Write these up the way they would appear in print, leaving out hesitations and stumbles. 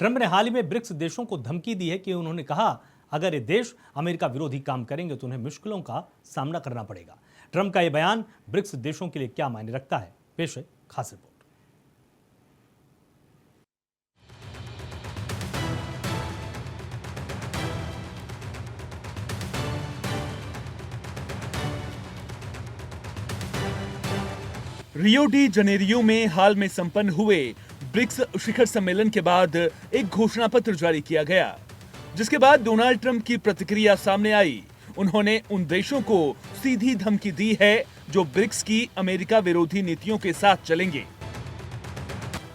Trump ने हाल ही में BRICS देशों को धमकी दी है कि उन्होंने कहा अगर ये देश अमेरिका विरोधी काम करेंगे तो उन्हें मुश्किलों का सामना करना पड़ेगा। ट्रंप का यह बयान ब्रिक्स देशों के लिए क्या मायने रखता है, पेश है खास रिपोर्ट। रियो डी जनेरियो में हाल में संपन्न हुए ब्रिक्स शिखर सम्मेलन के बाद एक घोषणा पत्र जारी किया गया, जिसके बाद डोनाल्ड ट्रंप की प्रतिक्रिया सामने आई। उन्होंने उन देशों को सीधी धमकी दी है जो ब्रिक्स की अमेरिका विरोधी नीतियों के साथ चलेंगे।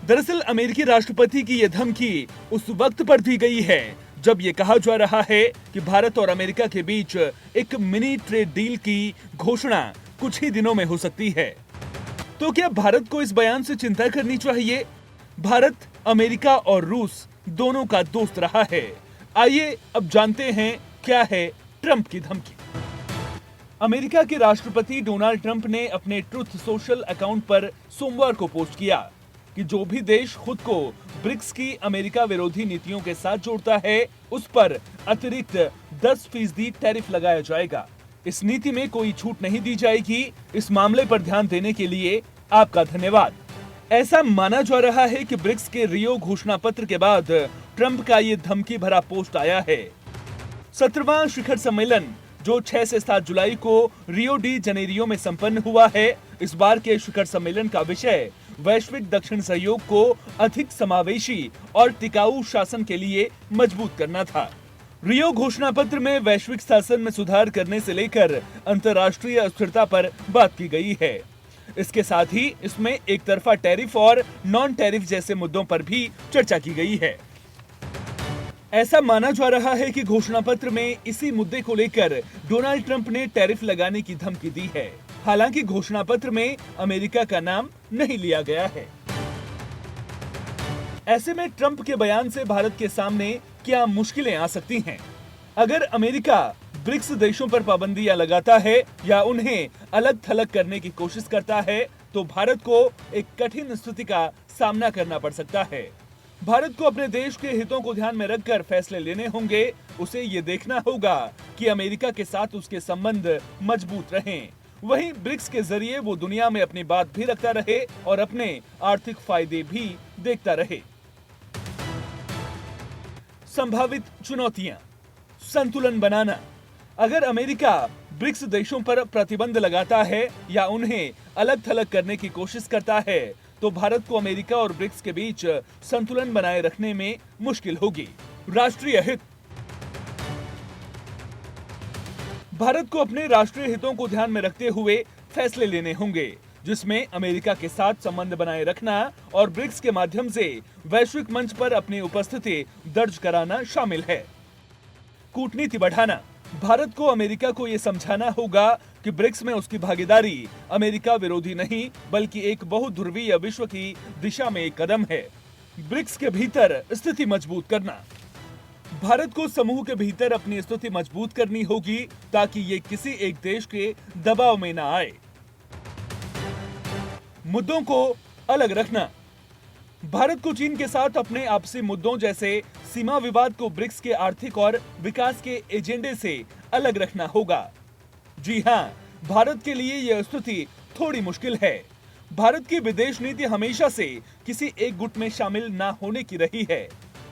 दरअसल अमेरिकी राष्ट्रपति की यह धमकी उस वक्त पर दी गई है जब ये कहा जा रहा है कि भारत और अमेरिका के बीच एक मिनी ट्रेड डील की घोषणा कुछ ही दिनों में हो सकती है। तो क्या भारत को इस बयान से चिंता करनी चाहिए? भारत अमेरिका और रूस दोनों का दोस्त रहा है। आइए अब जानते हैं क्या है ट्रंप की धमकी। अमेरिका के राष्ट्रपति डोनाल्ड ट्रंप ने अपने ट्रुथ सोशल अकाउंट पर सोमवार को पोस्ट किया कि जो भी देश खुद को ब्रिक्स की अमेरिका विरोधी नीतियों के साथ जोड़ता है, उस पर अतिरिक्त 10% टैरिफ लगाया जाएगा। इस नीति में कोई छूट नहीं दी जाएगी। इस मामले पर ध्यान देने के लिए आपका धन्यवाद। ऐसा माना जा रहा है कि ब्रिक्स के रियो घोषणा पत्र के बाद ट्रंप का ये धमकी भरा पोस्ट आया है। 17वां शिखर सम्मेलन जो 6 से 7 जुलाई को रियो डी जनेरियो में संपन्न हुआ है, इस बार के शिखर सम्मेलन का विषय वैश्विक दक्षिण सहयोग को अधिक समावेशी और टिकाऊ शासन के लिए मजबूत करना था। रियो घोषणा पत्र में वैश्विक शासन में सुधार करने से लेकर अंतर्राष्ट्रीय अस्थिरता पर बात की गई है। इसके साथ ही इसमें एक तरफा टैरिफ और नॉन टैरिफ जैसे मुद्दों पर भी चर्चा की गई है। ऐसा माना जा रहा है कि घोषणा पत्र में इसी मुद्दे को लेकर डोनाल्ड ट्रंप ने टैरिफ लगाने की धमकी दी है। हालांकि घोषणा पत्र में अमेरिका का नाम नहीं लिया गया है। ऐसे में ट्रंप के बयान से भारत के सामने क्या मुश्किलें आ सकती हैं? अगर अमेरिका ब्रिक्स देशों पर पाबंदियां लगाता है या उन्हें अलग थलग करने की कोशिश करता है, तो भारत को एक कठिन स्थिति का सामना करना पड़ सकता है। भारत को अपने देश के हितों को ध्यान में रखकर फैसले लेने होंगे। उसे ये देखना होगा कि अमेरिका के साथ उसके संबंध मजबूत रहें। वहीं ब्रिक्स के जरिए वो दुनिया में अपनी बात भी रखता रहे और अपने आर्थिक फायदे भी देखता रहे। संभावित चुनौतियां, संतुलन बनाना। अगर अमेरिका ब्रिक्स देशों पर प्रतिबंध लगाता है या उन्हें अलग थलग करने की कोशिश करता है, तो भारत को अमेरिका और ब्रिक्स के बीच संतुलन बनाए रखने में मुश्किल होगी। राष्ट्रीय हित। भारत को अपने राष्ट्रीय हितों को ध्यान में रखते हुए फैसले लेने होंगे, जिसमें अमेरिका के साथ संबंध बनाए रखना और ब्रिक्स के माध्यम से वैश्विक मंच पर अपनी उपस्थिति दर्ज कराना शामिल है। कूटनीति बढ़ाना। भारत को अमेरिका को ये समझाना होगा कि ब्रिक्स में उसकी भागीदारी अमेरिका विरोधी नहीं, बल्कि एक बहुध्रुवीय विश्व की दिशा में एक कदम है। ब्रिक्स के भीतर स्थिति मजबूत करना। भारत को समूह के भीतर अपनी स्थिति मजबूत करनी होगी ताकि ये किसी एक देश के दबाव में न आए। मुद्दों को अलग रखना। भारत को चीन के साथ अपने आपसी मुद्दों जैसे सीमा विवाद को ब्रिक्स के आर्थिक और विकास के एजेंडे से अलग रखना होगा। जी हां, भारत के लिए यह स्थिति थोड़ी मुश्किल है। भारत की विदेश नीति हमेशा से किसी एक गुट में शामिल ना होने की रही है।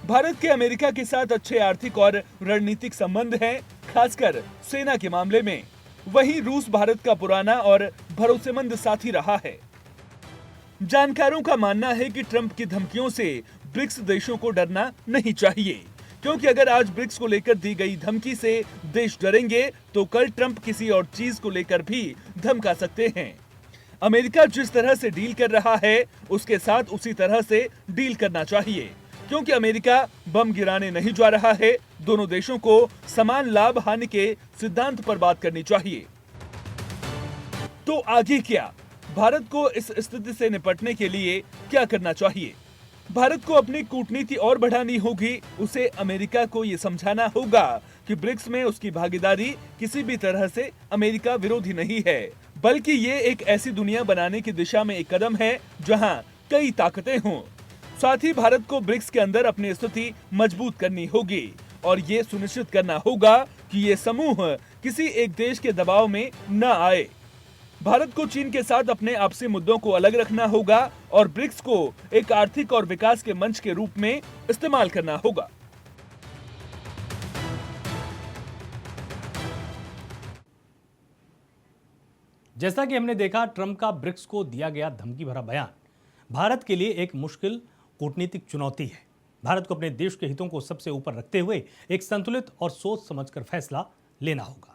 भारत के अमेरिका के साथ अच्छे आर्थिक और रणनीतिक संबंध हैं, खासकर सेना के मामले में। वहीं रूस भारत का पुराना और भरोसेमंद साथी रहा है। जानकारों का मानना है कि ट्रंप की धमकियों से ब्रिक्स देशों को डरना नहीं चाहिए, क्योंकि अगर आज ब्रिक्स को लेकर दी गई धमकी से देश डरेंगे तो कल ट्रंप किसी और चीज को लेकर भी धमका सकते हैं। अमेरिका जिस तरह से डील कर रहा है, उसके साथ उसी तरह से डील करना चाहिए, क्योंकि अमेरिका बम गिराने नहीं जा रहा है। दोनों देशों को समान लाभ हानि के सिद्धांत पर बात करनी चाहिए। तो आगे क्या? भारत को इस स्थिति से निपटने के लिए क्या करना चाहिए? भारत को अपनी कूटनीति और बढ़ानी होगी। उसे अमेरिका को ये समझाना होगा कि ब्रिक्स में उसकी भागीदारी किसी भी तरह से अमेरिका विरोधी नहीं है, बल्कि ये एक ऐसी दुनिया बनाने की दिशा में एक कदम है जहां कई ताकतें हों। साथ ही भारत को ब्रिक्स के अंदर अपनी स्थिति मजबूत करनी होगी और ये सुनिश्चित करना होगा कि ये समूह किसी एक देश के दबाव में न आए। भारत को चीन के साथ अपने आपसी मुद्दों को अलग रखना होगा और ब्रिक्स को एक आर्थिक और विकास के मंच के रूप में इस्तेमाल करना होगा। जैसा कि हमने देखा, ट्रंप का ब्रिक्स को दिया गया धमकी भरा बयान भारत के लिए एक मुश्किल कूटनीतिक चुनौती है। भारत को अपने देश के हितों को सबसे ऊपर रखते हुए एक संतुलित और सोच समझकर फैसला लेना होगा।